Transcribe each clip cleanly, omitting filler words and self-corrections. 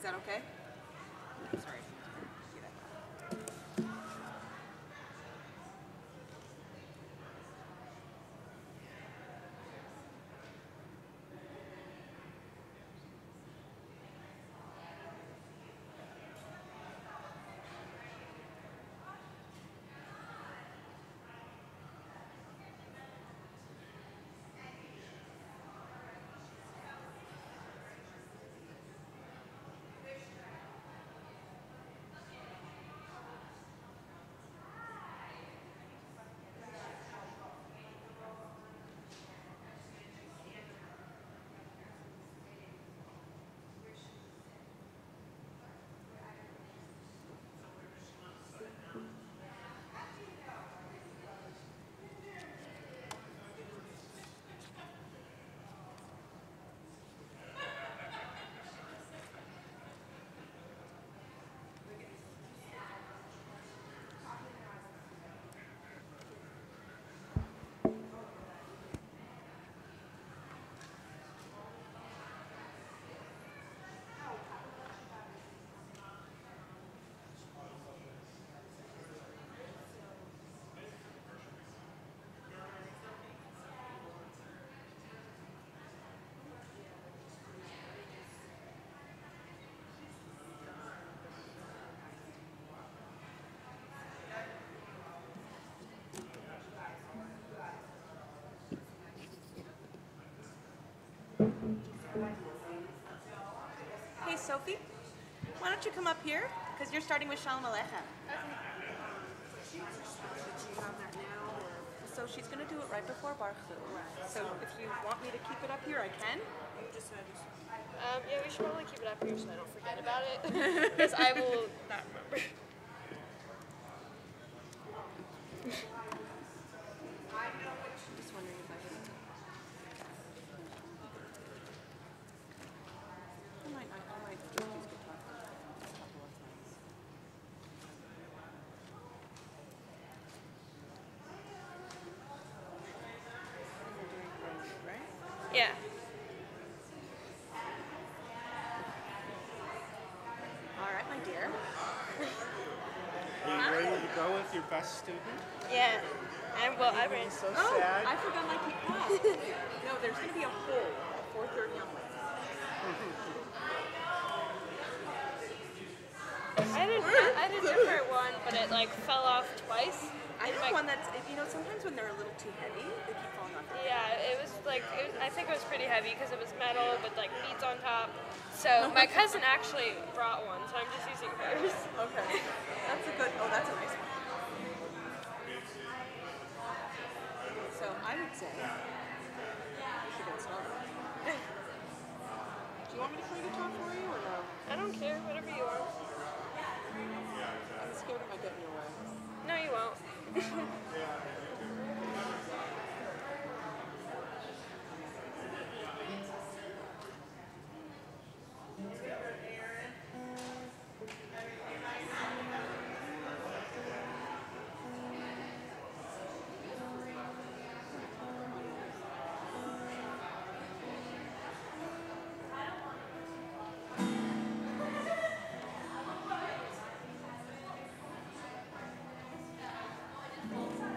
that okay? Sorry. Hey, Sophie, why don't you come up here? Because you're starting with Shalom Aleichem. Okay. So she's going to do it right before Baruch Hu. So if you want me to keep it up here, I can. Yeah, we should probably keep it up here so I don't forget about it. Because I will not remember. Just wondering if I could. I might just use guitar a couple of times. You're doing great, right? Yeah. All right, my dear. Are you ready to go with your best student? Yeah. Well, I ran. So Oh, sad. I forgot my key pass. No, there's going to be a hole at 4:30 on Wednesday. I had a different one, but it like fell off twice. I have one that's, sometimes when they're a little too heavy, they keep falling off. Yeah, I think it was pretty heavy because it was metal with like beads on top. So my cousin actually brought one, so I'm just using hers. Okay. That's a nice one. So I would say we should get started. Do you want me to play guitar for you or no? I don't care, whatever you want. I'm scared it might get in your way. No, you won't.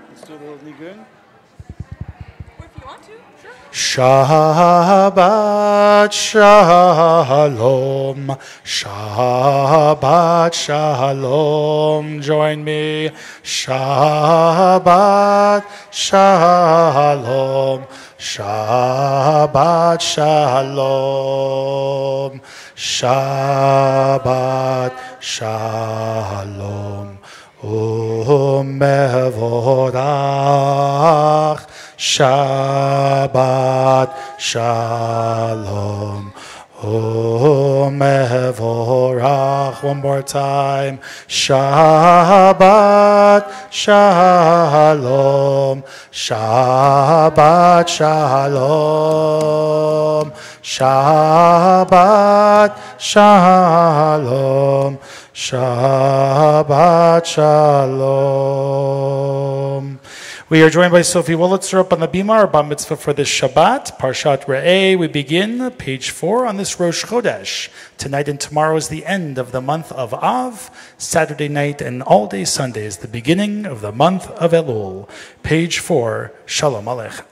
Let's do a little nigun. Or if you want to, sure. Shabbat Shalom, Shabbat Shalom, join me. Shabbat Shalom, Shabbat Shalom, Shabbat Shalom. Umevorach Shabbat Shalom. Umevorach. One more time. Shabbat Shalom. Shabbat Shalom. Shabbat Shalom. Shabbat Shalom. We are joined by Sophie Wolitzer up on the Bima, our bar mitzvah for this Shabbat, Parshat Re'eh. We begin page 4 on this Rosh Chodesh. Tonight and tomorrow is the end of the month of Av. Saturday night and all day Sunday is the beginning of the month of Elul. Page 4, Shalom Aleichem.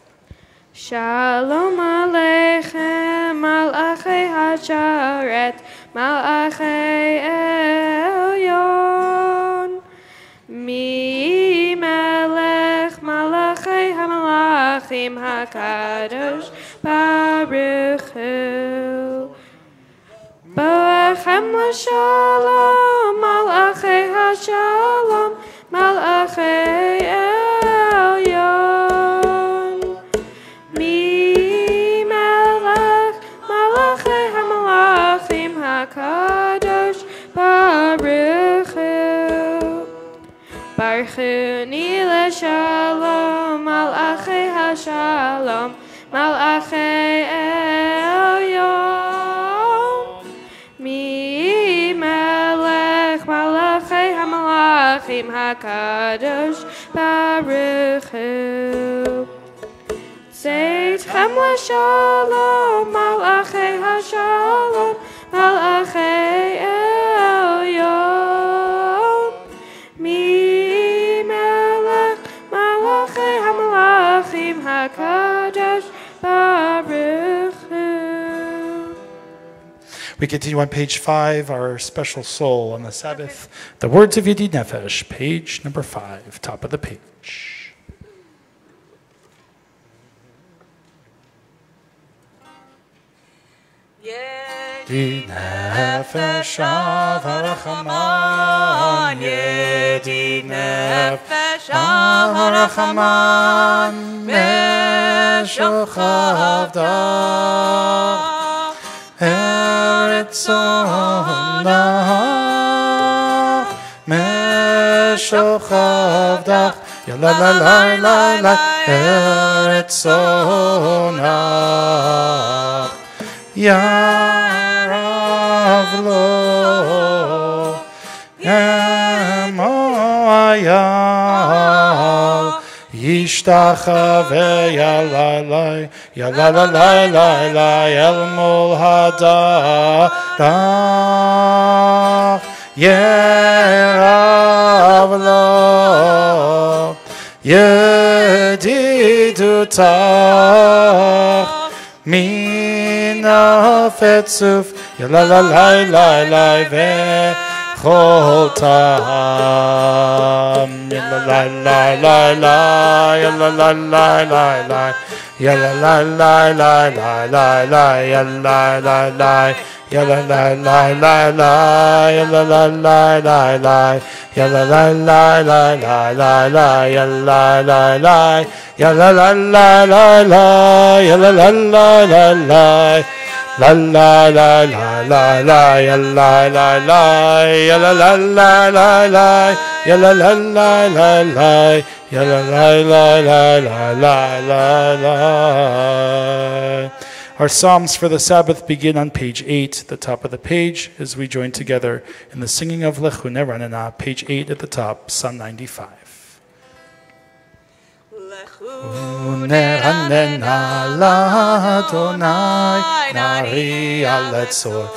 Shalom Aleichem, Malachei Hasharet, Malachei Elyon. Mi Melech Malachei HaMalachim HaKadosh Baruch Hu. Boachem L'Shalom Malachei HaShalom Malachei Elyon. Mi Melech Malachei HaMalachim HaKadosh Baruch Hu. Barchuni l'shalom, malachei hashalom, malachei elyon. Mi melech malachei hamalachim hakadosh baruch hu. Tzeitzchem l'shalom, malachei hashalom, malachei elyon. Mi We continue on page 5, our special soul on the Sabbath. The words of Yedid Nefesh, page number 5, top of the page. Yedid Nefesh Avarachaman, Yedid Nefesh Avarachaman, Meshuchavda. Eretz Onach, Meshuchavdach, Yalalalalalai, Eretz Onach, Yaravlo, Yemoyal, Yishtachave Yalalai, Yalalalalalai, El Mulhadach, Yeravlo, Yedidutach, Mina Fetzuf, Yalalalalalai, Choltam, Yalalalalalai, Yalalalalalai, Yalalalalalai, Yalalalalalai, Yalalalalalai, Yalalalalalai, Yalalalalalai, Yalalalalalai, Yalalalalalai, Yalalalalalai. La la la la la la ya la la la ya la la la la la ya la la la la la ya la la la la la la la. Our psalms for the Sabbath begin on page 8, the top of the page, as we join together in the singing of Lechune Ranana, page 8 at the top, Psalm 95. Neranena l'Adonai, nariya letzor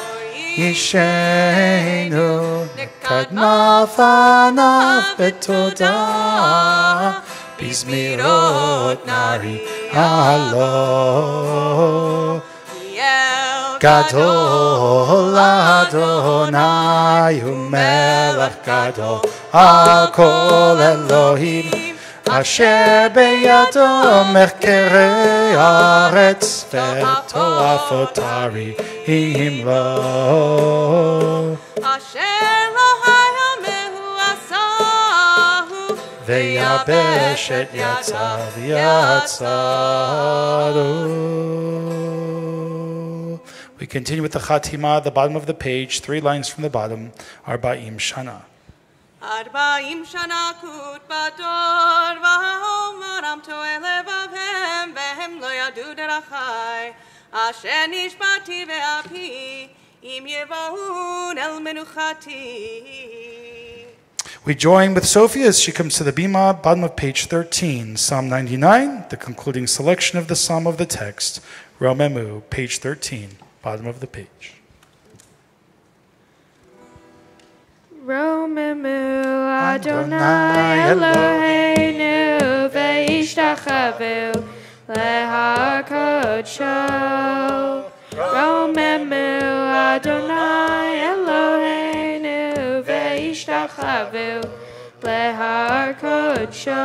yishenu, nekadma fanav betodah, bizmirot nariya lo. Gadol Adonai umelech gadol, hakol Elohim, Asher beyado mechkerei haaretz v'toafotari himlo. Asher lo hayamehu asahu ve'yabesh et yatzav yatzaru. We continue with the Chatima at the bottom of the page, 3 lines from the bottom, Arba'im Shana. Arba'im shana kut bador v'haomaram to'e levavhem v'hem lo yadu derachai asher nishbati ve'api im yevahun el menuchati. We join with Sophie as she comes to the bima, bottom of page 13, Psalm 99, the concluding selection of the Psalm of the text, Romemu, page 13, bottom of the page. Romemu Adonai Eloheinu ve'ishtachavu lehakodsho. Romemu Adonai Eloheinu ve'ishtachavu lehakodsho.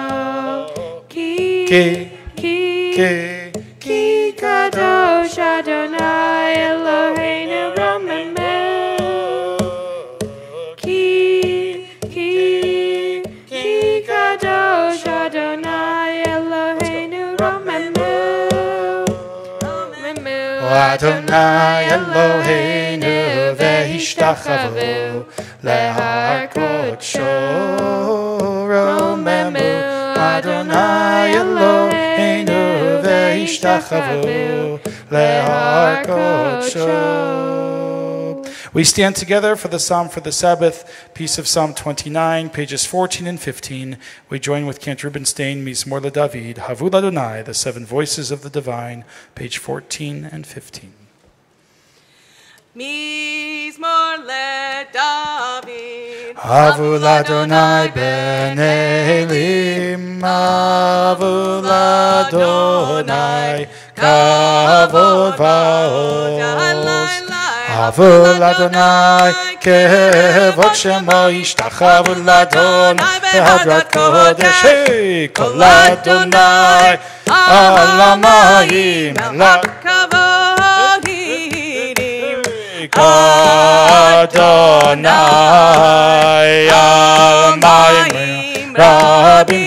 Ki kadosh Adonai Eloheinu Romemu. Kadosh Adonai Eloheinu Romemu. Adonai Eloheinu ve'ishtachavu lehar kodsho. Romemu Adonai Eloheinu ve'ishtachavu lehar kodsho. We stand together for the Psalm for the Sabbath, piece of Psalm 29, pages 14 and 15. We join with Kent Rubenstein, Mizmor LeDavid, Havul Adonai, the seven voices of the divine, page 14 and 15. Mizmor LeDavid, Havul Adonai ben Elim, Havul Adonai kavod va'od. Havul Adonai kevod shemo yishtachavu l'Adonai behadrat kodesh. Kol Adonai al hamayim kavod hirim. Adonai al hamayim rabim.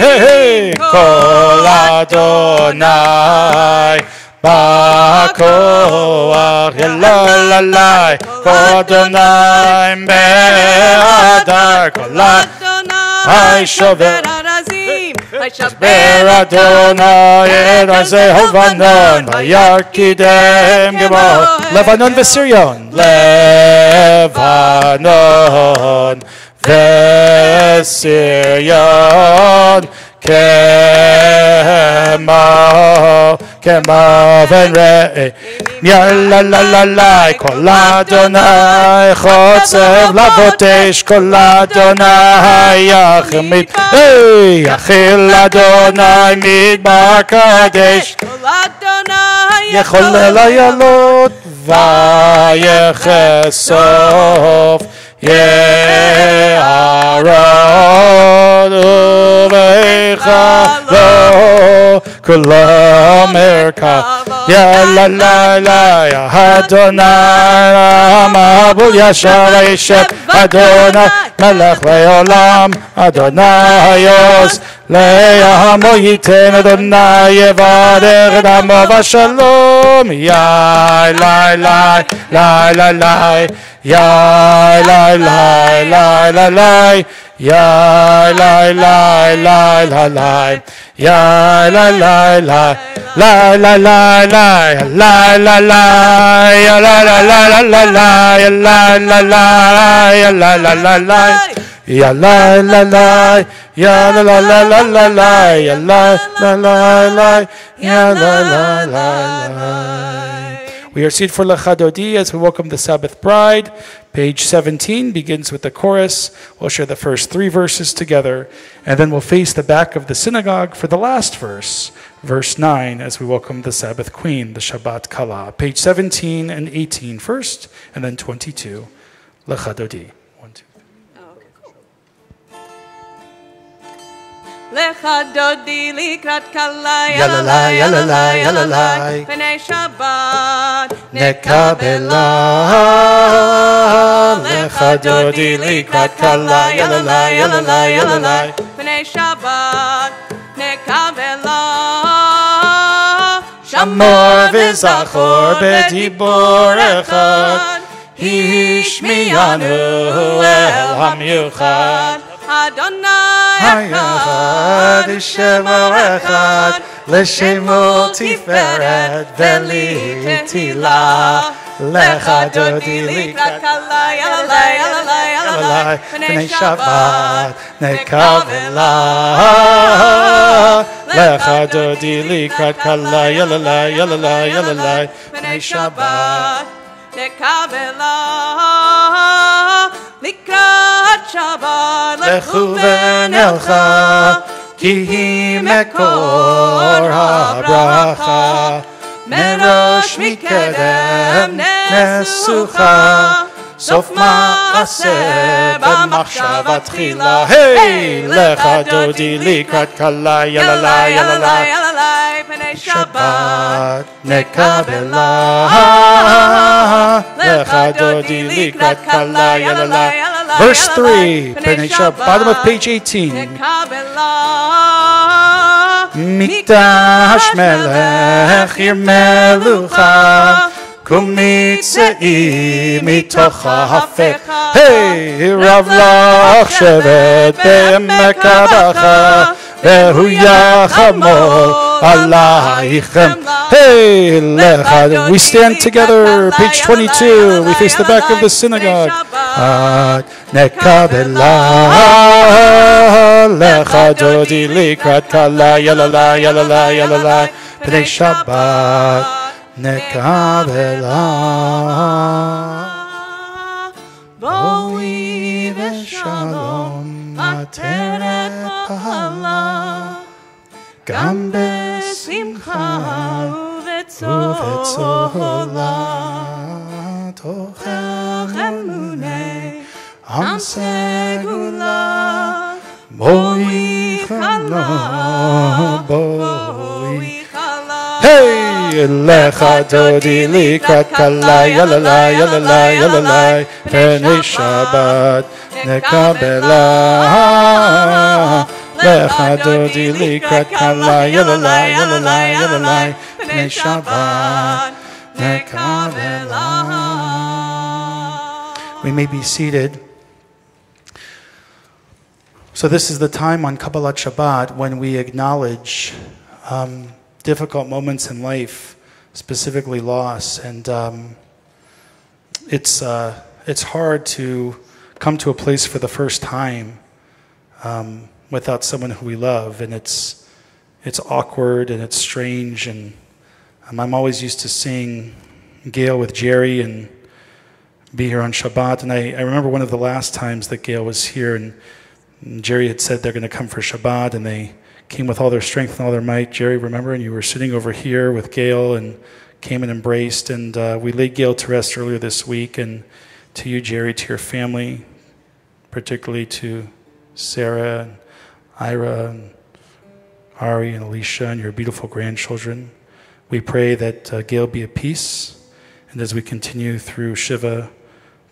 Kol Adonai Ba'koach Yelalai Adonai Be'adar Kol Adonai Shover Ber Adonai Erazeh Levanon Vayarkidem Gemo Levanon v'Sirion Levanon v'Sirion Kemo v'Rei Yalalai Kol Adonai Chotzev Lavotesh Kol Adonai Yachmid Yachil Adonai Midbar Kadesh Kol Adonai Yechol Elayalot Vayechesof Ye'arod Uveichalo Kulam Erka Yalalai Adonai Mabul Yashar Yeshet Adonai Melech Leolam Adonai Yos Le'amo Yiten Adonai Yevarech Damo Vashalom Yai Lai Lai Lai Lai Lai Yai Lai Lai Lai Lai Lai Yai Lai Lai Lai Lai Lai Yai Lai Lai Lai Lai Lai Lai Lai Lai Lai Lai Lai Lai Lai Lai Lai Lai Lai Lai Lai Ya la la la, ya la la la la la la, ya la la la la, ya la la la la. We are seated for Lechadodi as we welcome the Sabbath bride. Page 17 begins with the chorus. We'll share the first three verses together, and then we'll face the back of the synagogue for the last verse, verse 9, as we welcome the Sabbath queen, the Shabbat Kala. Page 17 and 18 first, and then 22. Lechadodi. Lechadodi likrat kala Yalalai, yalalai, yalalai. Pnei Shabbat Nekabela. Lechadodi likrat kala Yalalai, yalalai, yalalai. Pnei Shabbat nekabela. Shamor v'zachor b'dibor echad Hishmiyanu el hamyuchad Adonai Hayachad Shemo echad L'shemo tiferet v'li tila Lechadodi likrat kala yalalai yalalai yalalai yalalai, b'nei Shabbat, nekavela. Lecha dodi likrat kala, yalalai, yalalai, yalalai, b'nei Shabbat. Nekavela, likrat Shabbat, Lechu v'nelcha, ki hi mekor habracha, merosh mikedem nesucha, sof ma'aseh b'machshavat tchila. Hey, lecha dodi likrat kala, yalalai, yalalai, b'nei Shabbat, nekabela. Lecha dodi likrat kala, yalalai. Verse 3, B'nai Shabbat, bottom of page 18. Mikdash melech ir melucha, kumitzei mitocha hafech. Hey, Rav lach shevet be'emek habacha, vehu yachamol alaychem. Hey, lecha. We stand together, page 22. We face the back of the synagogue. Nekabela, lecha dodi likrat kala, yalalai, yalalai, yalalai, b'nei Shabbat, nekabela. Boi v'shalom, ateret b'hala, gam besimcha uvetzola, tochel emunei, am segula, boi chala, boi chala. Hey, lecha dodi likrat kala, yalalai, yalalai, yalalai, b'nei Shabbat, nekabela. Lecha dodi likrat kala, yalalai, yalalai, yalalai, b'nei Shabbat, nekabela. We may be seated. So this is the time on Kabbalat Shabbat when we acknowledge difficult moments in life, specifically loss, and it's hard to come to a place for the first time without someone who we love, and it's awkward and it's strange, and I'm always used to seeing Gail with Jerry and be here on Shabbat, and I remember one of the last times that Gail was here, and Jerry had said they're going to come for Shabbat, and they came with all their strength and all their might. Jerry, remember? And you were sitting over here with Gail and came and embraced, and we laid Gail to rest earlier this week, and to you, Jerry, to your family, particularly to Sarah and Ira and Ari and Alicia and your beautiful grandchildren. We pray that Gail be at peace, and as we continue through Shiva,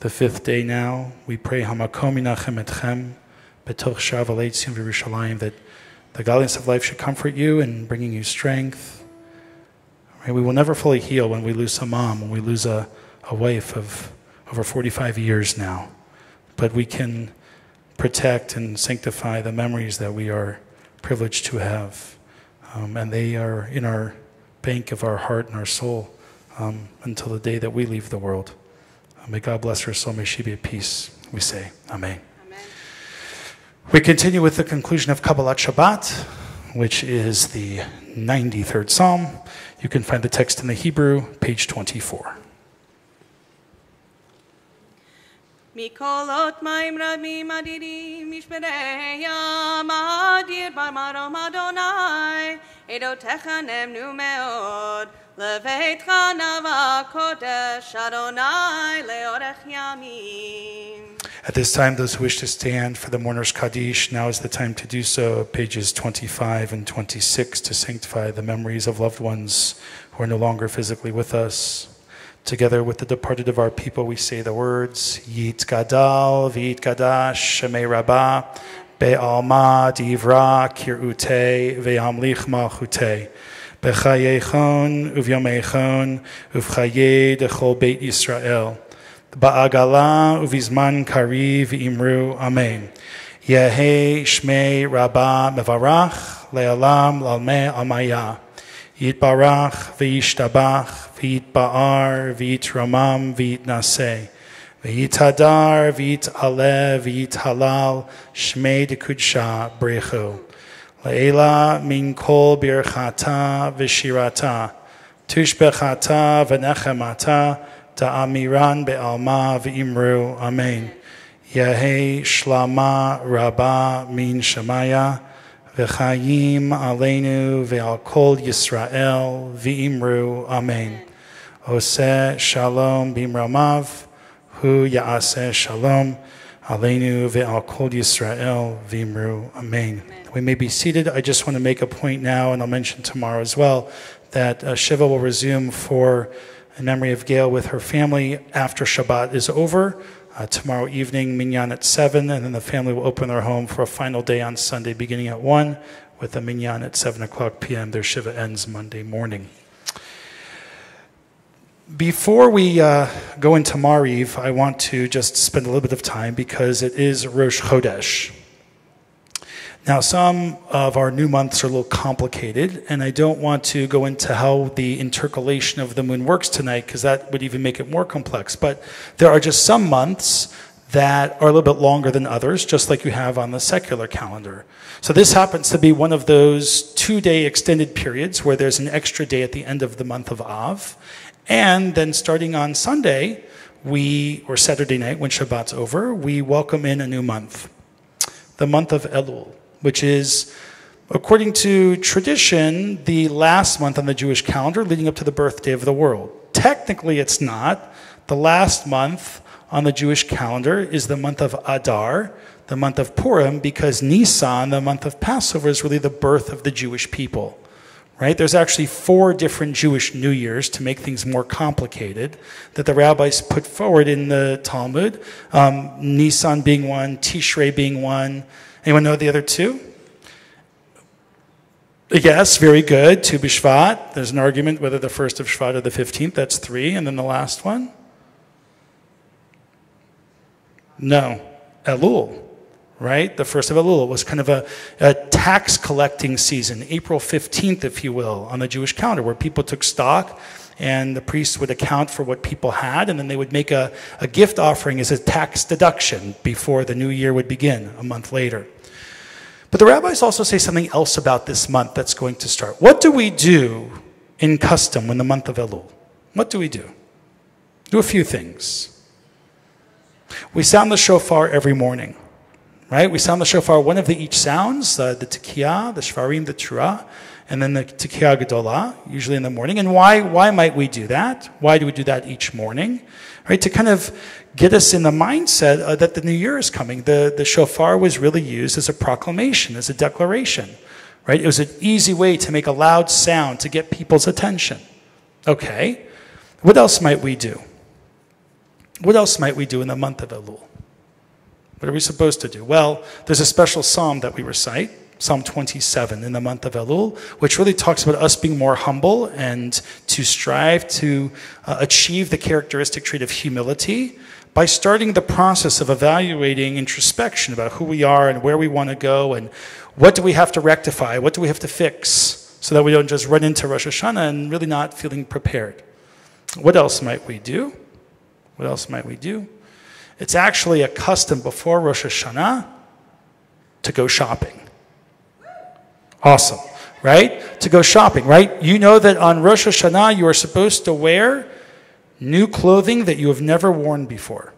the 5th day now, we pray Hamakom Yinachem Etchem, B'toch Shav Alei Tzion V'Yerushalayim, that the godliness of life should comfort you in bringing you strength. Right? We will never fully heal when we lose a mom, when we lose a wife of over 45 years now. But we can protect and sanctify the memories that we are privileged to have. And they are in our bank of our heart and our soul until the day that we leave the world. May God bless her soul. May she be at peace. We say, Amen. We continue with the conclusion of Kabbalat Shabbat, which is the 93rd Psalm. You can find the text in the Hebrew, page 24. Mikolot maim rabim adirim mishperei yam adir barmarom Adonai edotecha nemnu meod leveitcha nava kodesh Adonai leorech yamim. At this time, those who wish to stand for the mourner's Kaddish, now is the time to do so. Pages 25 and 26 to sanctify the memories of loved ones who are no longer physically with us. Together with the departed of our people, we say the words, Yit Gadal, V'yit Gadash, Shemei Rabbah, Be'alma, Divra, Kir'utei, Ve'amlich Malchutei, B'chayechon, Uvyomechon, Uvchaye Dechol Beit Yisrael, Ba'agala, Uvizman Kariv, Imru, Amen. Yehei Shmei Rabbah Mevarach, Le'alam, Lalmeh Amaya. Yitbarach, V'yishtabach, V'yitba'ar, V'yitramam, V'yitnaseh, V'yitadar v'yit'aleh v'yithalal shmei dekudsha brechu. Le'ela min kol birchata v'shirata tushbechata v'nechemata ta'amiran be'alma v'imru. Amen. Yehi shlama rabba min shemaya v'chayim aleinu ve'al kol Yisrael v'imru. Amen. Oseh shalom bimramav hu ya'aseh shalom aleinu ve'al kol Yisrael v'imru. Amen. We may be seated. I just want to make a point now, and I'll mention tomorrow as well, that Shiva will resume for in memory of Gail with her family after Shabbat is over. Tomorrow evening, minyan at 7, and then the family will open their home for a final day on Sunday beginning at 1 with a minyan at 7 o'clock p.m. Their Shiva ends Monday morning. Before we go into Mariv, I want to just spend a little bit of time because it is Rosh Chodesh. Now, some of our new months are a little complicated, and I don't want to go into how the intercalation of the moon works tonight because that would even make it more complex. But there are just some months that are a little bit longer than others, just like you have on the secular calendar. So this happens to be one of those 2-day extended periods where there's an extra day at the end of the month of Av. And then starting on Sunday, or Saturday night when Shabbat's over, we welcome in a new month, the month of Elul, which is, according to tradition, the last month on the Jewish calendar leading up to the birthday of the world. Technically, it's not. The last month on the Jewish calendar is the month of Adar, the month of Purim, because Nisan, the month of Passover, is really the birth of the Jewish people. Right? There's actually 4 different Jewish New Years to make things more complicated that the rabbis put forward in the Talmud. Nisan being one, Tishrei being one. Anyone know the other 2? Yes, very good. Tu B'Shvat. There's an argument whether the first of Shvat or the 15th. That's 3. And then the last one? No. Elul. Right? The first of Elul was kind of a tax collecting season, April 15th, if you will, on the Jewish calendar, where people took stock and the priests would account for what people had, and then they would make a gift offering as a tax deduction before the new year would begin a month later. But the rabbis also say something else about this month that's going to start. What do we do in custom when the month of Elul? What do we do? Do a few things. We sound the shofar every morning. Right? We sound the shofar, one of the each sounds, the tekiyah, the shvarim, the turah, and then the tekiyah gedolah, usually in the morning. And why might we do that? Why do we do that each morning? Right? To kind of get us in the mindset that the new year is coming. The shofar was really used as a proclamation, as a declaration. Right? It was an easy way to make a loud sound to get people's attention. Okay. What else might we do? What else might we do in the month of Elul? What are we supposed to do? Well, there's a special psalm that we recite, Psalm 27 in the month of Elul, which really talks about us being more humble and to strive to achieve the characteristic trait of humility by starting the process of evaluating introspection about who we are and where we want to go and what do we have to rectify, what do we have to fix, so that we don't just run into Rosh Hashanah and really not feeling prepared. What else might we do? What else might we do? It's actually a custom before Rosh Hashanah to go shopping. Awesome, right? To go shopping, right? You know that on Rosh Hashanah you are supposed to wear new clothing that you have never worn before.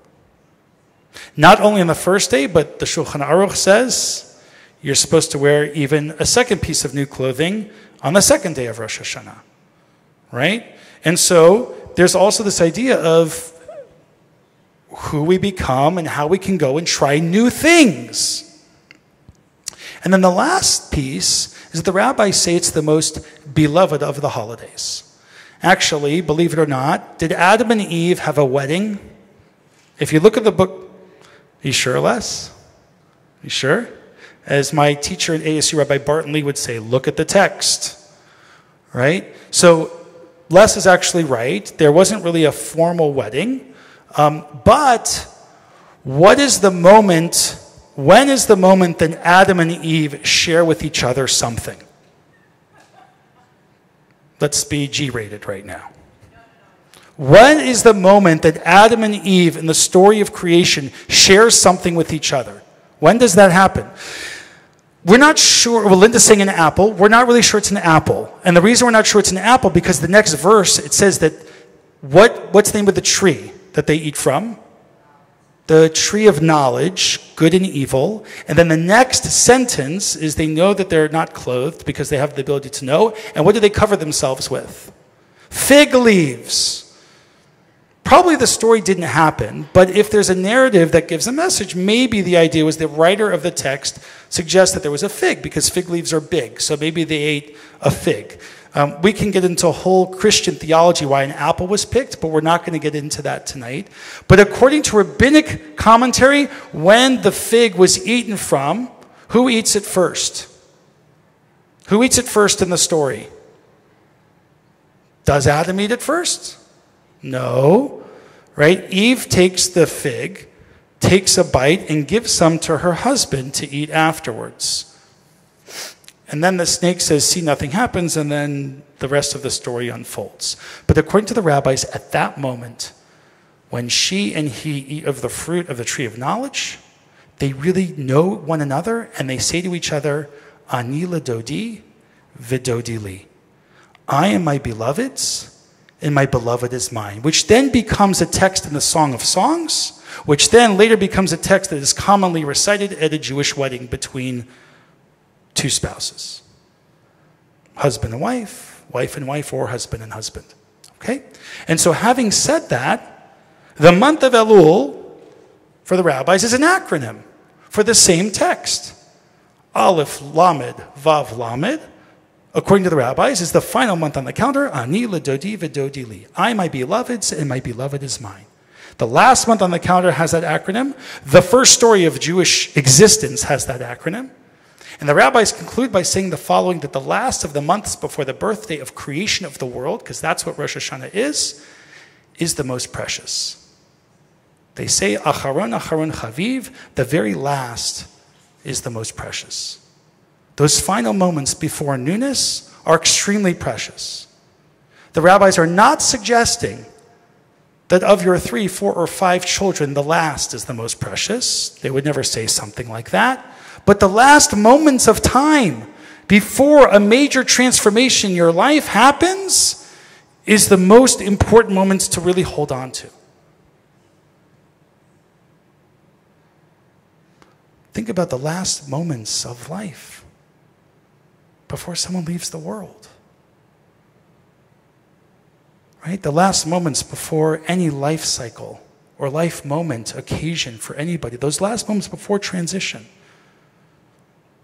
Not only on the first day, but the Shulchan Aruch says you're supposed to wear even a second piece of new clothing on the second day of Rosh Hashanah, right? And so there's also this idea of who we become and how we can go and try new things. And then the last piece is that the rabbis say it's the most beloved of the holidays. Actually, believe it or not, did Adam and Eve have a wedding? If you look at the book, you sure, Les? You sure? As my teacher at ASU, Rabbi Barton Lee, would say, look at the text. Right? So Les is actually right. There wasn't really a formal wedding. But what is the moment, when is the moment that Adam and Eve share with each other something? Let's be G-rated right now. When is the moment that Adam and Eve in the story of creation share something with each other? When does that happen? We're not sure. Well, Linda's saying an apple. We're not really sure it's an apple. And the reason we're not sure it's an apple, because the next verse, it says that what's the name of the tree that they eat from? The tree of knowledge, good and evil. And then the next sentence is they know that they're not clothed because they have the ability to know. And what do they cover themselves with? Fig leaves. Probably the story didn't happen, but if there's a narrative that gives a message, maybe the idea was the writer of the text suggests that there was a fig because fig leaves are big, so maybe they ate a fig. We can get into a whole Christian theology why an apple was picked, but we're not going to get into that tonight. But according to rabbinic commentary, when the fig was eaten from, who eats it first? Who eats it first in the story? Does Adam eat it first? No, right? Eve takes the fig, takes a bite, and gives some to her husband to eat afterwards. And then the snake says, see, nothing happens, and then the rest of the story unfolds. But according to the rabbis, at that moment, when she and he eat of the fruit of the tree of knowledge, they really know one another, and they say to each other, Ani ledodi v'dodi li. I am my beloved's, and my beloved is mine, which then becomes a text in the Song of Songs, which then later becomes a text that is commonly recited at a Jewish wedding between two spouses. Husband and wife, or husband and husband. Okay? And so having said that, the month of Elul, for the rabbis, is an acronym for the same text. Aleph, Lamed, Vav, Lamed, according to the rabbis, is the final month on the calendar. Ani ledodi v'dodi li. I, my beloved's, and my beloved is mine. The last month on the calendar has that acronym. The first story of Jewish existence has that acronym. And the rabbis conclude by saying the following, that the last of the months before the birthday of creation of the world, because that's what Rosh Hashanah is the most precious. They say, Acharon, Acharon Chaviv, the very last is the most precious. Those final moments before newness are extremely precious. The rabbis are not suggesting that of your 3, 4, or 5 children, the last is the most precious. They would never say something like that. But the last moments of time before a major transformation in your life happens is the most important moments to really hold on to. Think about the last moments of life before someone leaves the world. Right? The last moments before any life cycle or life moment, occasion for anybody. Those last moments before transition.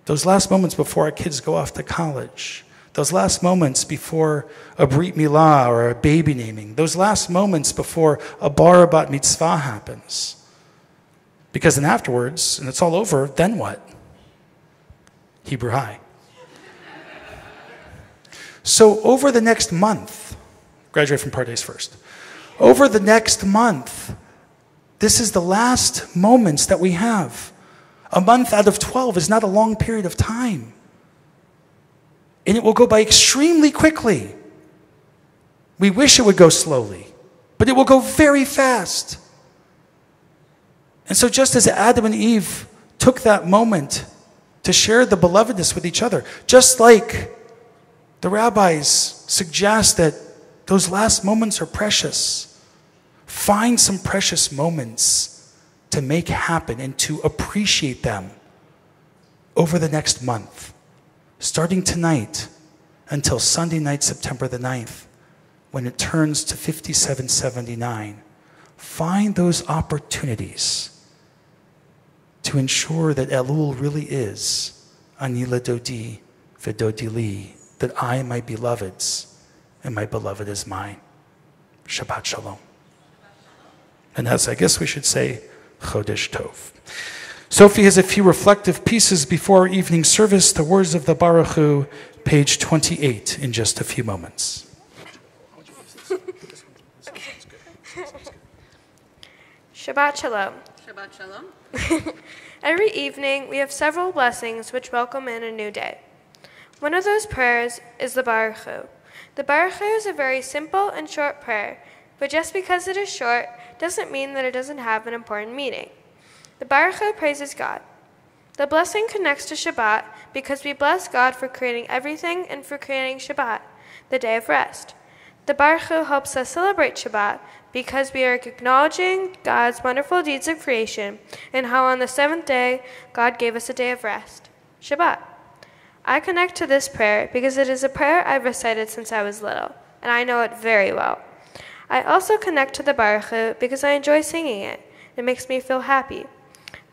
Those last moments before our kids go off to college. Those last moments before a brit milah or a baby naming. Those last moments before a bar or bat mitzvah happens. Because then afterwards, and it's all over, then what? Hebrew High. So over the next month, graduate from Pardes first. Over the next month, this is the last moments that we have. A month out of 12 is not a long period of time. And it will go by extremely quickly. We wish it would go slowly, but it will go very fast. And so just as Adam and Eve took that moment to share the belovedness with each other, just like the rabbis suggest that those last moments are precious. Find some precious moments to make happen and to appreciate them over the next month, starting tonight until Sunday night, September the 9th, when it turns to 5779. Find those opportunities to ensure that Elul really is Ani ledodi v'dodi li, that I am my beloved's, and my beloved is mine. Shabbat Shalom. And as I guess we should say, Chodesh Tov. Sophie has a few reflective pieces before our evening service, the words of the Baruch Hu, page 28, in just a few moments. Shabbat Shalom. Shabbat Shalom. Every evening, we have several blessings which welcome in a new day. One of those prayers is the Baruch Hu. The Baruch Hu is a very simple and short prayer, But just because it is short doesn't mean that it doesn't have an important meaning. The Baruch Hu praises God. The blessing connects to Shabbat because we bless God for creating everything and for creating Shabbat, the day of rest. The Baruch Hu helps us celebrate Shabbat because we are acknowledging God's wonderful deeds of creation and how on the seventh day God gave us a day of rest, Shabbat. I connect to this prayer because it is a prayer I've recited since I was little, and I know it very well. I also connect to the Baruch Hu because I enjoy singing it. It makes me feel happy.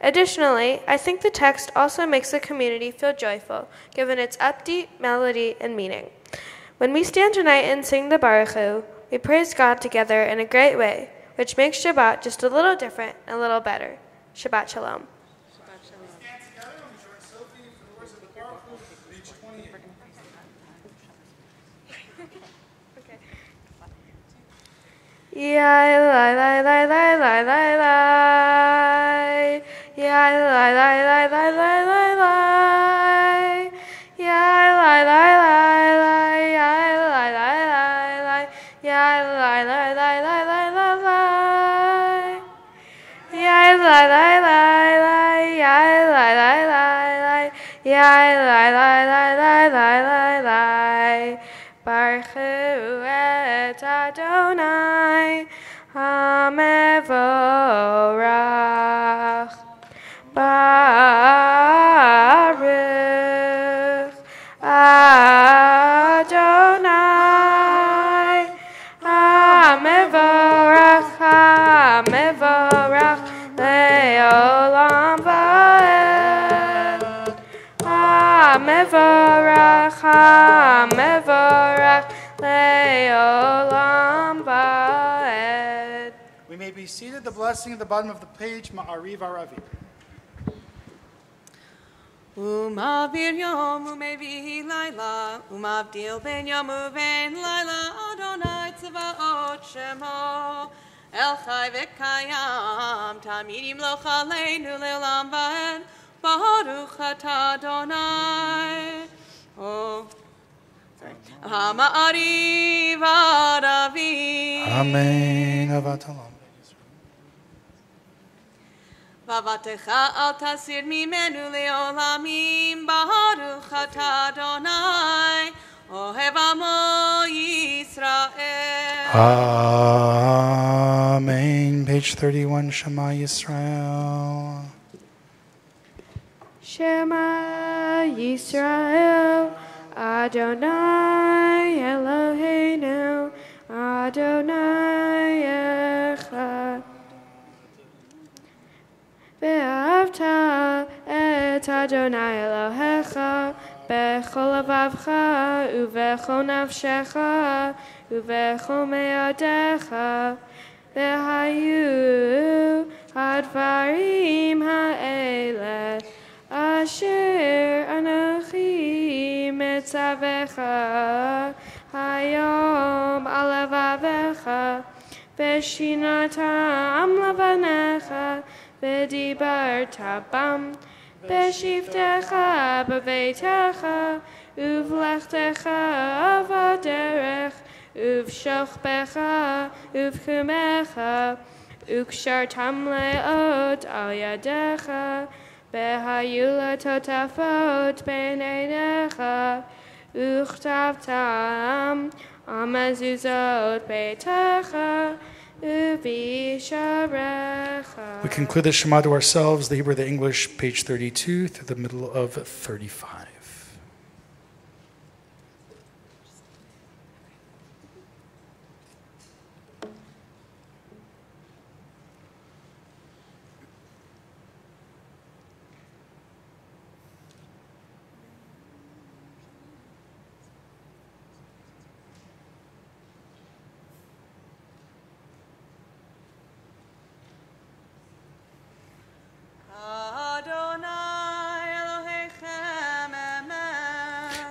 Additionally, I think the text also makes the community feel joyful, given its upbeat melody and meaning. When we stand tonight and sing the Baruch Hu, we praise God together in a great way, which makes Shabbat just a little different and a little better. Shabbat Shalom. Stand together and join Sophie for the words of the Baruch Hu, page 28. Yai lai lai lai lai lai lai lai. Yai lai lai lai lai lai lai lai. Yai lai lai lai lai. Yai lai lai lai lai. Yai lai lai lai lai lai lai lai. Yai lai lai lai lai. Yai lai lai lai lai. Yai lai lai lai lai lai lai lai. Baruch Hu et Adonai HaMevorach. Baruch Adonai HaMevorach HaMevorach Le'olam Va'ed. HaMevorach HaMevorach Le'olam Va'ed. We may be seated. The blessing at the bottom of the page, Ma'ariv Aravi. Umavir yom umevi laila, umavdil ben yom uven laila, Adonai tzavaot shemo, El chai v'kayam, tamidim lo chaleinu le'olam va'ed, Baruch atah Adonai. Oh, sorry. Hama'ariv Aravi. Amen. Avatalam. Vavatecha al tasir mimenu leolamim, Baruch atah Adonai, ohev amo Yisrael. Amen. Page 31, Shema Yisrael. Shema Yisrael, Adonai Eloheinu, Adonai Echad. Ve'avta et Adonai Elohecha, bechol levavcha, uvechol nafshecha, uvechol me'adecha, ve'hayu hadvarim ha'eleh, Asher Anochi Metzavecha Hayom Alavavecha Veshinatam Lavanecha Vedibarta Bam Beshivtecha Baveitecha Uvlechtecha Avaderech Uvshochbecha Uvchumecha Ukshartam Leot Al Yadecha Behayula totafot b'neinecha, uchtavtam amazuzot beitecha, uvisharecha. We conclude the Shema to ourselves, the Hebrew, the English, page 32 through the middle of 35.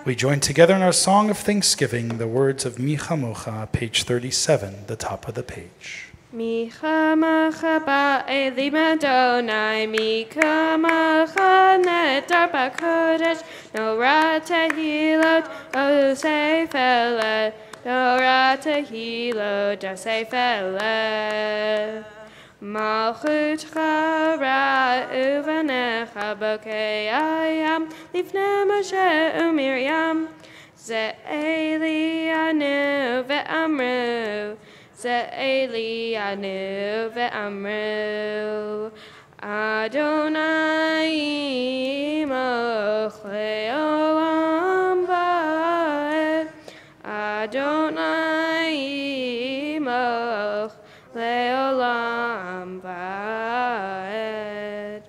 We join together in our song of thanksgiving, the words of Mi Chamocha, page 37, the top of the page. Mi Chamocha ba'elim Adonai, Mi Chamocha netar b'kodesh, no ra tehilot, o seifelet, Dora tehilo jasefele. Malchut chara uvanecha bokei ayam lifnei Moshe u'Miriam. Ze Elianu ve'amru. Ze Elianu ve'amru. Adonai imoch le'olam va'ed. Adonai imoch le'olam va'ed.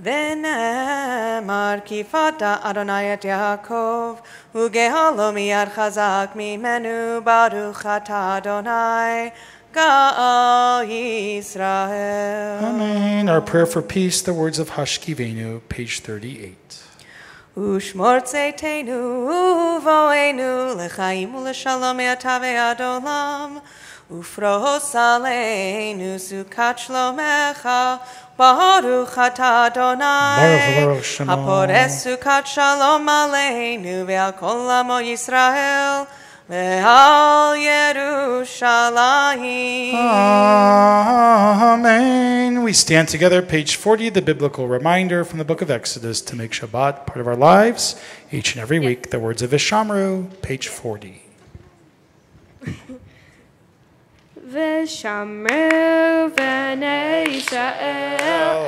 ונאמר כי פדה אדוני את יעקב וגאלו מיד חזק ממנו ברוך אתה אדוני גאל ישראל. Amen. Our prayer for peace, the words of Hashkivenu, page 38. ושמור צאתנו ובואנו לחיים ולשלום מעתה ועד עולם ופרוס עלינו סוכת שלומך ברוך אתה אדוני הפורס סוכת שלום עלינו ועל כל עמו ישראל ועל ירושלים. Amen. We stand together, page 40, the biblical reminder from the book of Exodus to make Shabbat part of our lives each and every week. The words of Ishamru, page 40. V'shamru b'nei Yisrael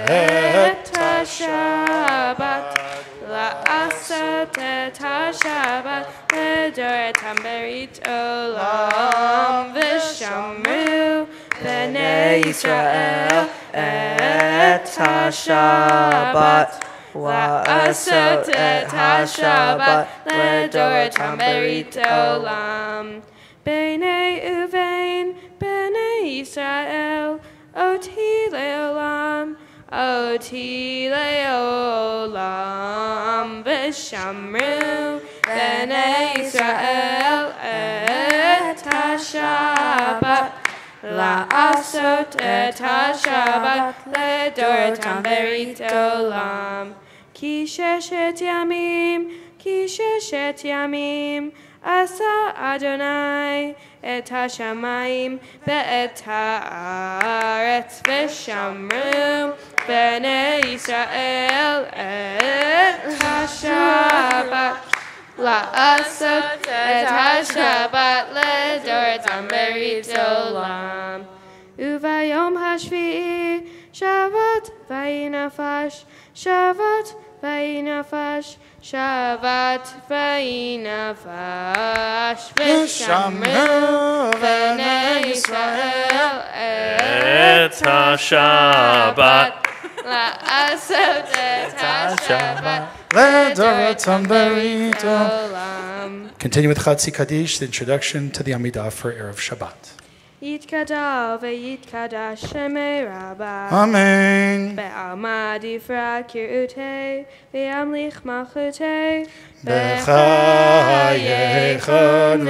et ha-Shabbat la'asat et ha-Shabbat le'doratam berit olam. V'shamru b'nei Yisrael et ha-Shabbat la'asat et ha-Shabbat le'doratam berit olam. B'nei Uvein, B'nei Yisrael, Oti le'olam, Oti le'olam. V'shamru B'nei Yisrael et ha-Shabbat la'asot et ha-Shabbat le'doratam berit olam. Ki sheshet yamim, Asa Adonai et ha-shamayim ve'et ha'aretz v'shamru b'nei Yisrael et ha-Shabbat la'asot et ha-Shabbat le'doratam berit olam. Uvayom hashvi'i Shavat vayinafash Shavat vayinafash Shavat vayinafash v'shamru b'nei Yisrael et ha-Shabbat la'asot et ha-Shabbat le'doratam berit olam. Continue with Chatzi Kaddish, the introduction to the Amidah for Erev Shabbat. Yitkadash ve'yitkadash shemei Rabbah. Amen. Be'alma difra kirutei ve'amlich malchutei B'chayechon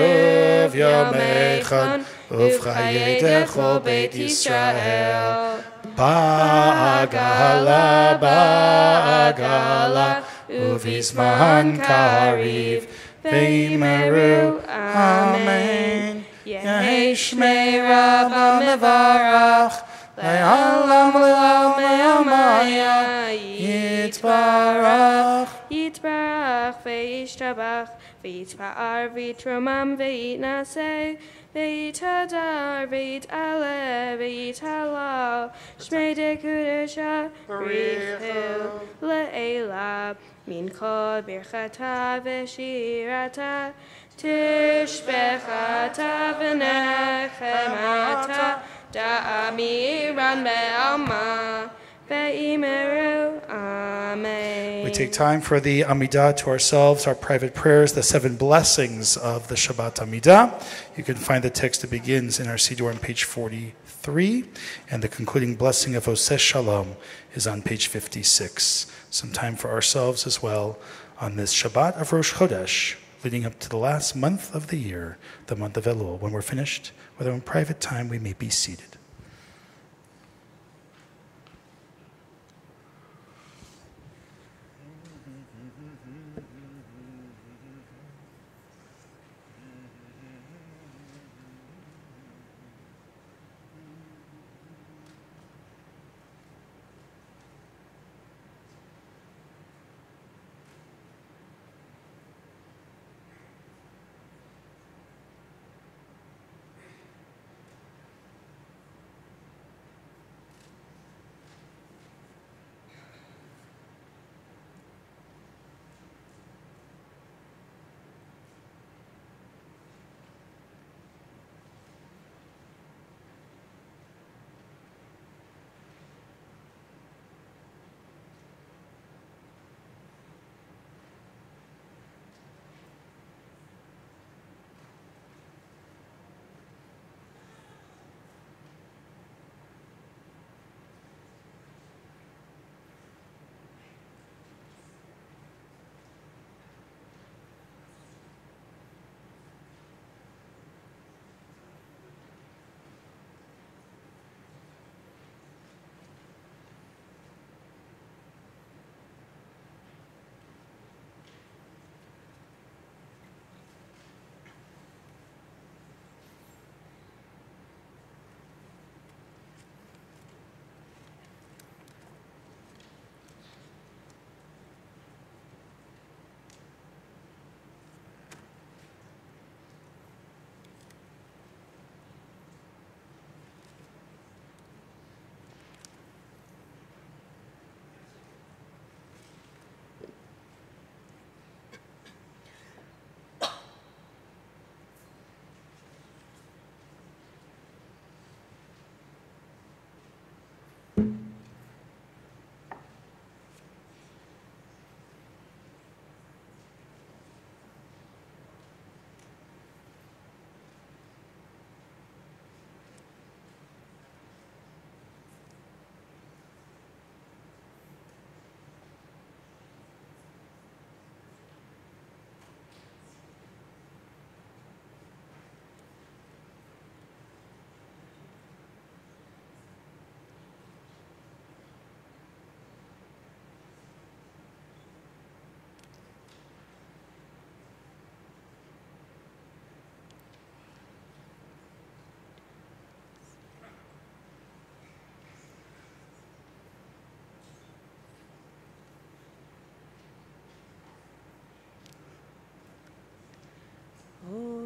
u'v'yomechon u'v'chayei dechol Beit Yisrael ba'agala u'v'zman kariv ve'imeru. Amen. Yehi Shmei Rabbah mevarach le'olam le'olam le'omaya yitbarach. Yitbarach ve'yishtabach ve'yitpa'ar ve'yitromam ve'yitnaseh ve'yitadar ve'yit'aleh ve'yithalal Shmei dekudesha b'richu le'ela min kol birchata ve'shirata Tishbechata v'nechemata da'amiran be'alma ve'imeru. Amen. We take time for the Amidah to ourselves, our private prayers, the 7 blessings of the Shabbat Amidah. You can find the text that begins in our Siddur on page 43, and the concluding blessing of Oseh Shalom is on page 56. Some time for ourselves as well on this Shabbat of Rosh Chodesh, leading up to the last month of the year, the month of Elul. When we're finished, whether in private time, we may be seated.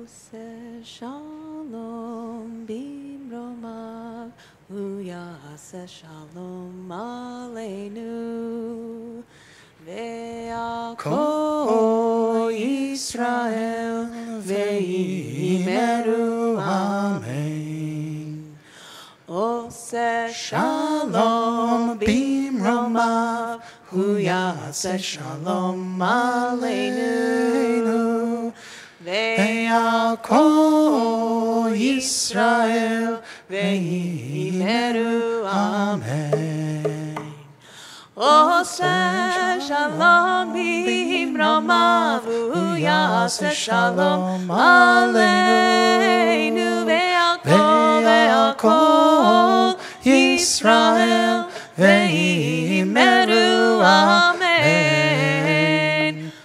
עושה שלום במרומיו, הוא יעשה שלום עלינו. ועל כל ישראל ואימרו אמן. עושה שלום במרומיו, הוא יעשה שלום עלינו. ועל כל ישראל ואימרו אמן. עושה שלום במרומיו, הוא יעשה שלום עלינו. ועל כל ישראל ואימרו אמן.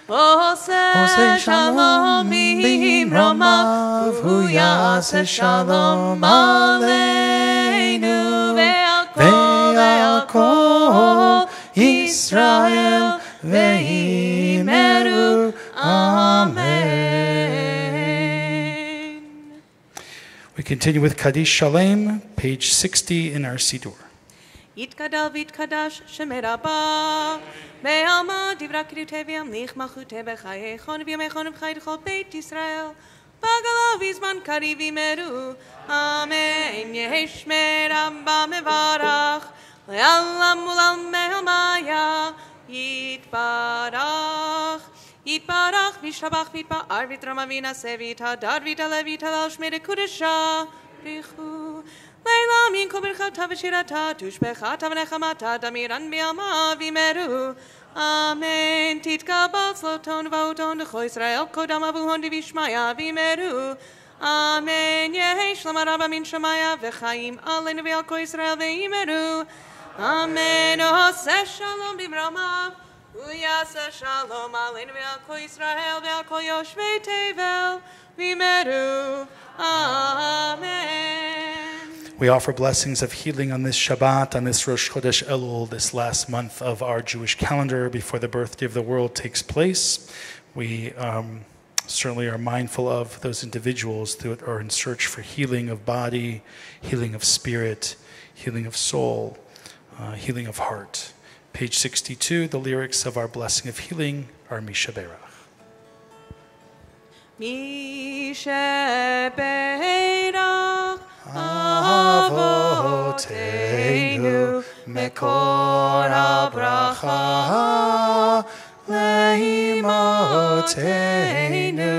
עושה שלום במרומיו, הוא יעשה שלום עלינו. ועל כל ישראל ואימרו amen. We continue with Kaddish Shalem, page 60 in our Siddur. יתגדל ויתקדש שמי רבה, בעלמא דברה קריאותי וימליך מלכותי בחייכון וימיכון ובחיי לכל בית ישראל, בגלה בזמן קריב ימרו, אמן. יהי שמי רבה מברך, לעולם ולעולמי עלמיה, יתברך. יתברך וישתבח ויתפאר ויתרומם וינשא ויתהדר ויתעלה ויתהלל שמי לקודשה בריחו. לעילם ינקו ברכתה ושירתה תושבחתה ונחמתה דמירן בעלמא וימרו, אמן. תתקבל צלותון ובאותון לכל ישראל קודם אבוהון דבישמיא וימרו, אמן. יהי שלום רבה מן שמיא וחיים עלינו ועל כל ישראל וימרו, אמן. עושה שלום במרומיו, הוא יעשה שלום עלינו ועל כל ישראל ועל כל יושבי תבל וימרו, amen. We offer blessings of healing on this Shabbat, on this Rosh Chodesh Elul, this last month of our Jewish calendar before the birthday of the world takes place. We certainly are mindful of those individuals that are in search for healing of body, healing of spirit, healing of soul, healing of heart. Page 62, the lyrics of our blessing of healing are Misha Berach. Misha Berach Avotenu Mekor HaBracha Leimotenu.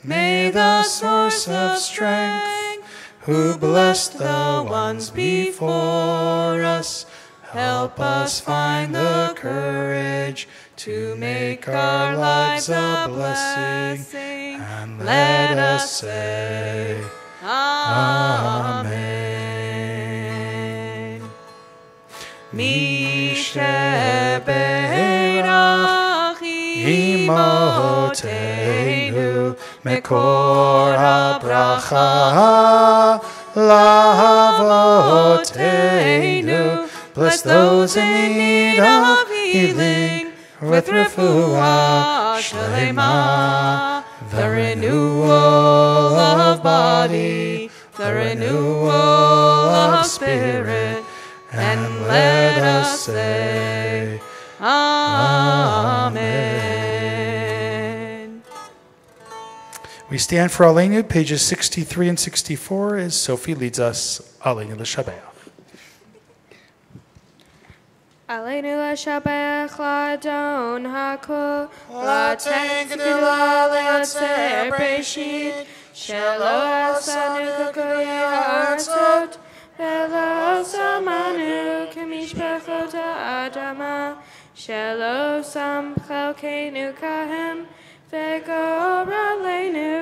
May the source of strength, who blessed the ones before us, help us find the courage to make our lives a blessing, and let us say, Amen. Misha Berach Imotenu Mekor HaBracha Lavotenu. Bless those in need of healing with refuah shlema, the renewal of body, the renewal of spirit, and let us say, Amen. We stand for Aleinu, pages 63 and 64, as Sophie leads us Aleinu l'Shabeach. Aleinu l'shabech l'adon hakol, l'ten gdula l'yotzer breshit, shelo asanu k'koye ha'arzot, velo samanu k'mishpachot ha'adama, shelo sam chelkeinu kahem, v'gor aleinu,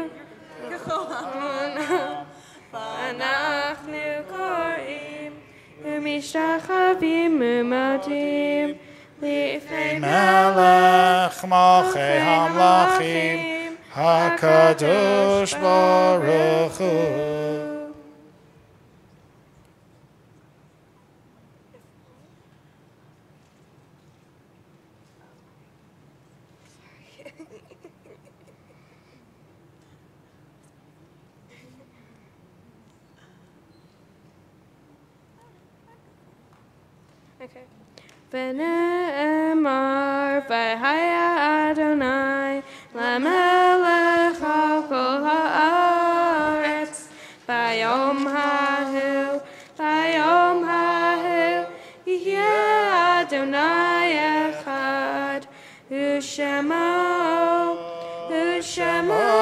v'anachnu korim, ומשתחווים ומודים לפני מלך מלכי המלכים, הקדוש ברוך הוא. Okay. V'ne'emar v'haya Adonai l'melech al kol ha'aretz v'yom hahu yeh Adonai echad u'shemo echad.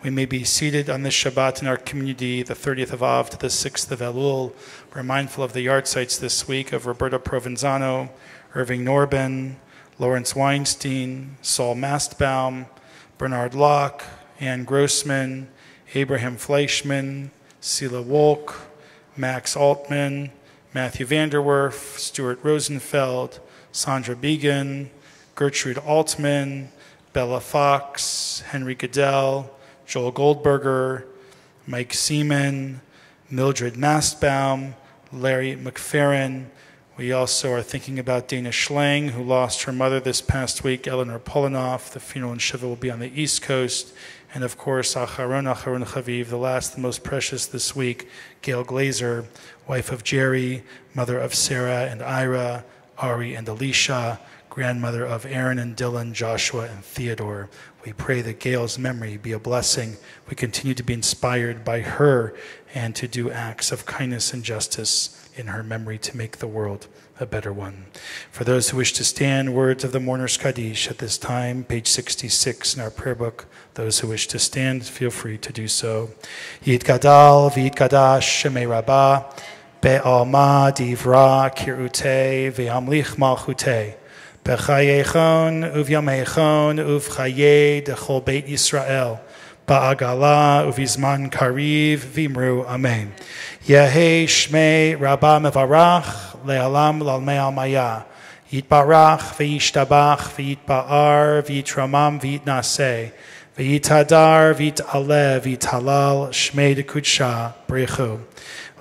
We may be seated on this Shabbat in our community, the 30th of Av to the 6th of Elul. We're mindful of the yard sites this week of Roberto Provenzano, Irving Norben, Lawrence Weinstein, Saul Mastbaum, Bernard Locke, Ann Grossman, Abraham Fleischman, Sela Wolk, Max Altman, Matthew Vanderwerf, Stuart Rosenfeld, Sandra Began, Gertrude Altman, Bella Fox, Henry Goodell, Joel Goldberger, Mike Seaman, Mildred Mastbaum, Larry McFerrin. We also are thinking about Dana Schlang, who lost her mother this past week, Eleanor Polinoff. The funeral in Shiva will be on the East Coast. And of course, Acharon Chaviv, the last, the most precious this week, Gail Glazer, wife of Jerry, mother of Sarah and Ira, Ari and Alicia, grandmother of Aaron and Dylan, Joshua and Theodore. We pray that Gail's memory be a blessing. We continue to be inspired by her and to do acts of kindness and justice in her memory to make the world a better one. For those who wish to stand, words of the Mourner's Kaddish at this time, page 66 in our prayer book. Those who wish to stand, feel free to do so. Yitgadal v'yitgadash shemei rabbah, be'alma divra kirute ve'amlich malchute. B'chayechon uvyamechon uvchaye dechol Beit Yisrael. Ba'agala uvizman kariv vimru amen. Yehe shmei rabba mevarach le'alam lalmei almaya. Yitbarach v'yishtabach v'yitba'ar v'yitramam v'yitnaseh. V'yitadar v'yit'aleh v'yithalal shmei dekudsha brechu.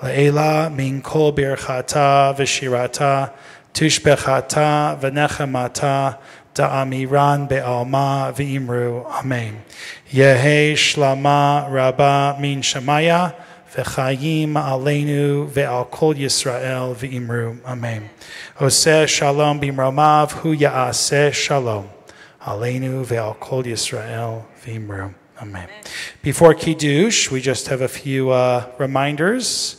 Le'ela min kol birchata v'shirata tushbechata v'nechamata da'amiran be'alma v'imru. Amen. Yehe shlama rabba min shamaya v'chayim aleinu ve'al kol Yisrael v'imru. Amen. Oseh shalom b'imromav hu ya'aseh shalom aleinu ve'al kol Yisrael v'imru. Amen. Before Kiddush, we just have a few reminders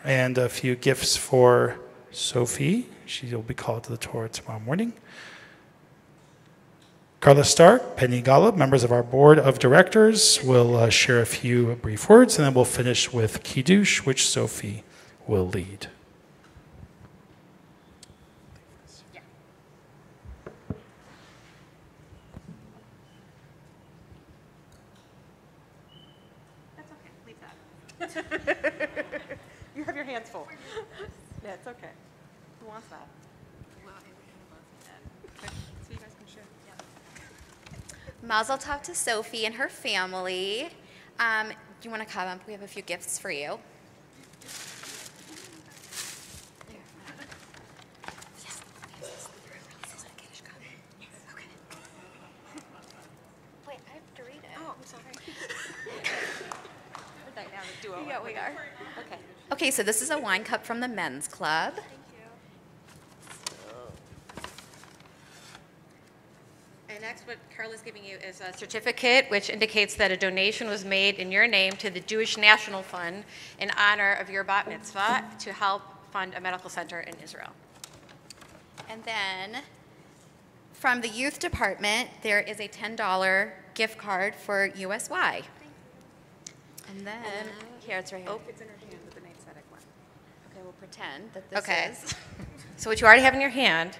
and a few gifts for Sophie. She will be called to the Torah tomorrow morning. Carla Stark, Penny Golub, members of our board of directors, will share a few brief words, and then we'll finish with Kiddush, which Sophie will lead. Yeah. That's okay. Leave that. You have your hands full. Yeah, it's okay. Who wants that? Well, okay. So you guys can share. Yeah. Mazel tov to Sophie and her family. Do you want to come up? We have a few gifts for you. Wait, I have to read it. Oh, I'm sorry. Yeah, we are. Okay. Okay, so this is a wine cup from the men's club. And next, what Carla's giving you is a certificate, which indicates that a donation was made in your name to the Jewish National Fund in honor of your bat mitzvah to help fund a medical center in Israel. And then from the youth department, there is a $10 gift card for USY. And then, here, it's right here. Oh, it's in her hand, the B'nai Tzedek one. Okay, we'll pretend that this is. So what you already have in your hand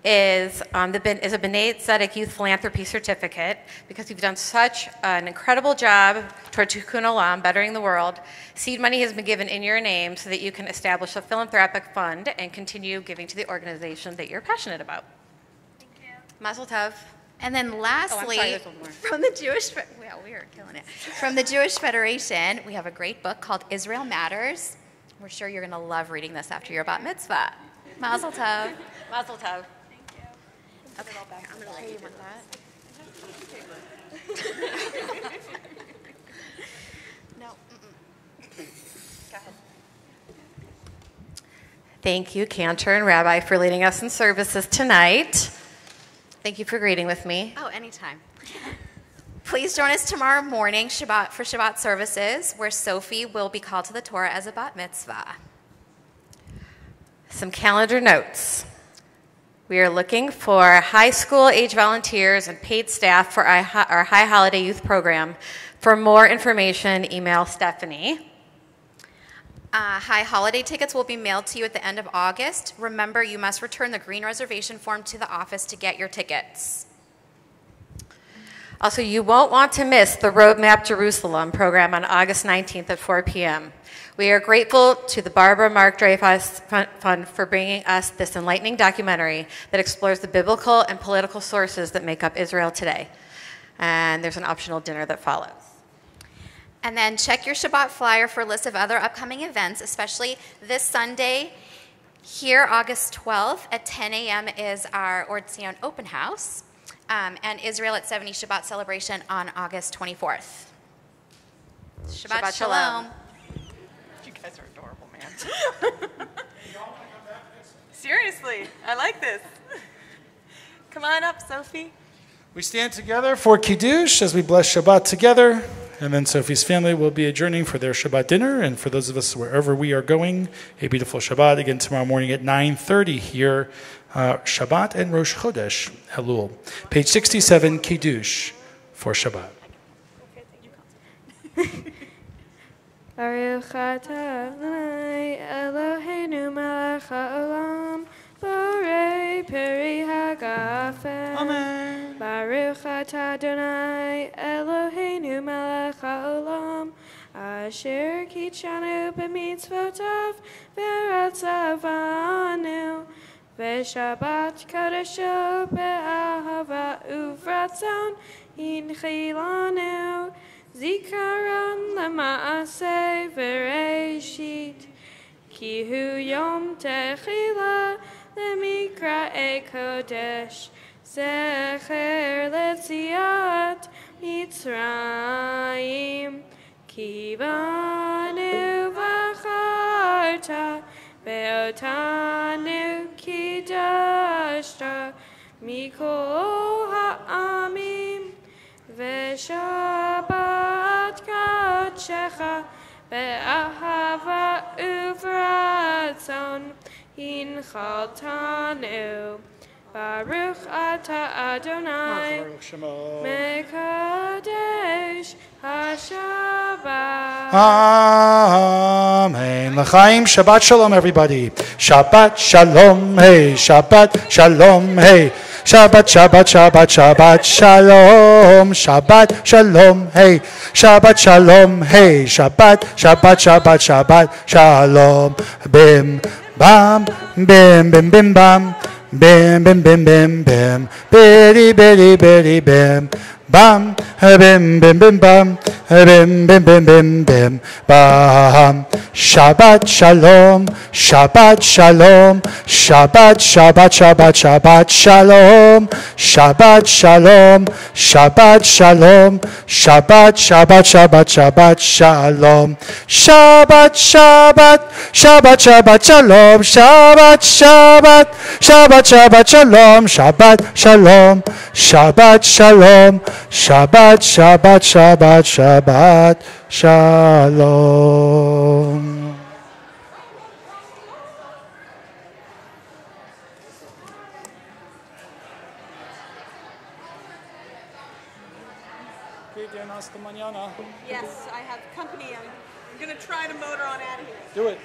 is a B'nai Tzedek Youth Philanthropy Certificate, because you've done such an incredible job toward Tikkun Olam, bettering the world. Seed money has been given in your name so that you can establish a philanthropic fund and continue giving to the organization that you're passionate about. Thank you. Mazel tov. And then lastly, there's one more. from the Jewish, well, we are killing it. From the Jewish Federation, we have a great book called Israel Matters. We're sure you're going to love reading this after your bat mitzvah. Mazel tov. Mazel tov. Okay, I'm going to let you do that. No. Thank you, Cantor and Rabbi, for leading us in services tonight. Thank you for greeting with me. Oh, anytime. Please join us tomorrow morning for Shabbat services, where Sophie will be called to the Torah as a bat mitzvah. Some calendar notes. We are looking for high school age volunteers and paid staff for our High Holiday Youth Program. For more information, email Stephanie. High holiday tickets will be mailed to you at the end of August. Remember, you must return the green reservation form to the office to get your tickets. Also, you won't want to miss the Roadmap Jerusalem program on August 19th at 4 p.m. We are grateful to the Barbara Mark Dreyfus Fund for bringing us this enlightening documentary that explores the biblical and political sources that make up Israel today. And there's an optional dinner that follows. And then check your Shabbat flyer for a list of other upcoming events, especially this Sunday. Here, August 12th at 10 a.m. is our Tzion open house, and Israel at 70 Shabbat celebration on August 24th. Shabbat Shalom. You guys are adorable, man. Seriously, I like this. Come on up, Sophie. We stand together for Kiddush as we bless Shabbat together. And then Sophie's family will be adjourning for their Shabbat dinner. And for those of us wherever we are going, a beautiful Shabbat. Again, tomorrow morning at 9:30 here, Shabbat and Rosh Chodesh, Elul. Page 67, Kiddush for Shabbat. Baruch atah Adonai Eloheinu melech haolam borei peri hagafen. Amen. Baruch atah Adonai Eloheinu melech haolam asher kitshanu b'mitzvotav v'ratzavanu v'shabbat kadosho be'ahava uvratzon hinchilanu Zikaron lema'aseh v'reishit Ki hu yom techila lemikra'e kodesh Zecher letziat Mitzrayim Ki banu v'charta Ve'otanu kidashta Mikol ha'amim V'shabbat kadshecha Be'ahava uvratzon Hinchaltanu Baruch atah Adonai Mekadesh HaShabbat. Amen. L'chaim, Shabbat Shalom, everybody. Shabbat Shalom, hey. Shabbat Shalom, hey. Shabbat, Shabbat, Shabbat, Shabbat Shalom. Shabbat Shalom, hey. Shabbat Shalom, hey. Shabbat, Shabbat, Shabbat, Shabbat Shalom. Bim, bam, bim, bim, bim, bam. Bim, bim, bim, bim, bim. Biddy, biddy, biddy, bim. Bam, bim, bim, bim, bam. Bim, bim, bim, bim, bim. Bam. Shabbat Shalom, Shabbat Shalom, Shabbat, Shabbat, Shabbat, Shabbat Shalom, Shabbat Shalom, Shabbat Shalom, Shabbat, Shabbat, Shabbat, Shabbat Shalom, Shabbat, Shabbat, Shabbat, Shabbat Shalom, Shabbat, Shabbat, Shabbat, Shabbat Shalom, Shabbat Shalom, Shabbat Shalom, Shabbat, Shabbat, Shabbat, Shabbat Shalom. Yes, I have company. I'm going to try to motor on out of here. Do it.